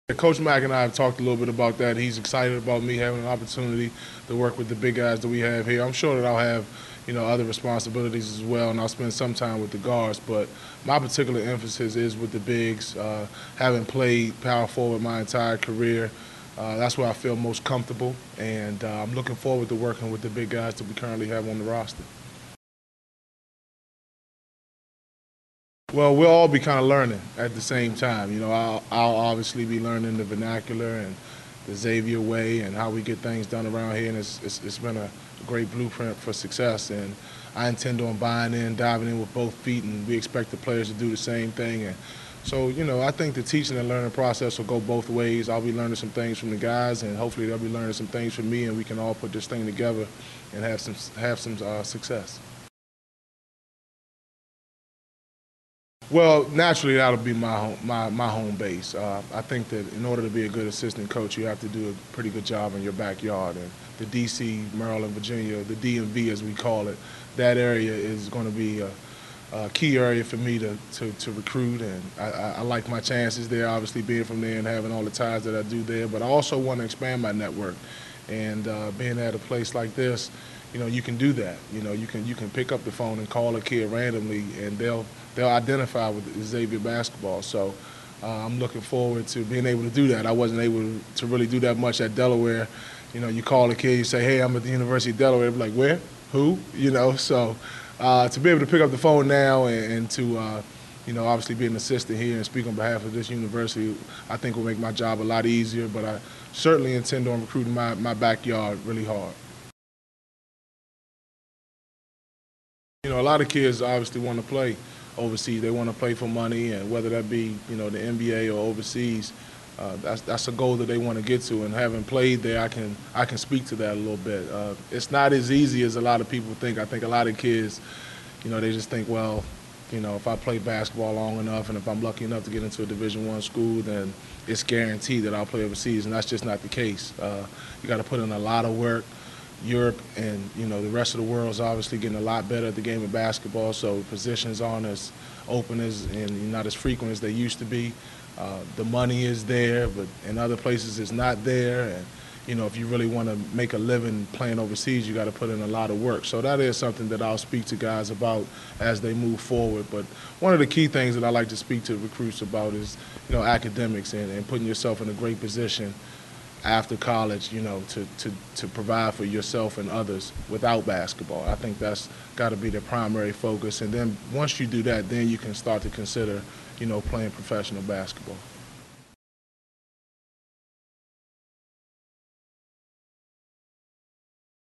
Coach Mack and I have talked a little bit about that. He's excited about me having an opportunity to work with the big guys that we have here. I'm sure that I'll have, other responsibilities as well, and I'll spend some time with the guards. But my particular emphasis is with the bigs. Having played power forward my entire career, that's where I feel most comfortable, and I'm looking forward to working with the big guys that we currently have on the roster. Well, we'll all be kind of learning at the same time. I'll obviously be learning the vernacular and the Xavier way and how we get things done around here, and it's been a great blueprint for success. And I intend on buying in, diving in with both feet, and we expect the players to do the same thing. And so, I think the teaching and learning process will go both ways. I'll be learning some things from the guys, and hopefully they'll be learning some things from me, and we can all put this thing together and have some success. Well, naturally, that'll be my home base. I think that in order to be a good assistant coach, you have to do a pretty good job in your backyard. And the D.C., Maryland, Virginia, the DMV as we call it, that area is going to be a key area for me to recruit. And I like my chances there, obviously being from there and having all the ties that I do there. But I also want to expand my network. And being at a place like this, you can do that. You can pick up the phone and call a kid randomly, and they'll identify with Xavier basketball. So I'm looking forward to being able to do that. I wasn't able to really do that much at Delaware. You call a kid, you say, "Hey, I'm at the University of Delaware." They're like, "Where? Who?" So to be able to pick up the phone now and to obviously be an assistant here and speak on behalf of this university, I think will make my job a lot easier. But I certainly intend on recruiting my backyard really hard. A lot of kids obviously want to play overseas. They want to play for money, and whether that be, the NBA or overseas, that's a goal that they want to get to. And having played there, I can speak to that a little bit. It's not as easy as a lot of people think. I think a lot of kids, they just think, well, if I play basketball long enough, and if I'm lucky enough to get into a Division I school, then it's guaranteed that I'll play overseas, and that's just not the case. You got to put in a lot of work. Europe and the rest of the world is obviously getting a lot better at the game of basketball, so positions aren't as open and not as frequent as they used to be. The money is there, but in other places it's not there. And if you really want to make a living playing overseas, you got to put in a lot of work. So that is something that I'll speak to guys about as they move forward. But one of the key things that I like to speak to recruits about is academics and putting yourself in a great position after college, to provide for yourself and others without basketball. I think that's got to be the primary focus. And then once you do that, then you can start to consider, playing professional basketball.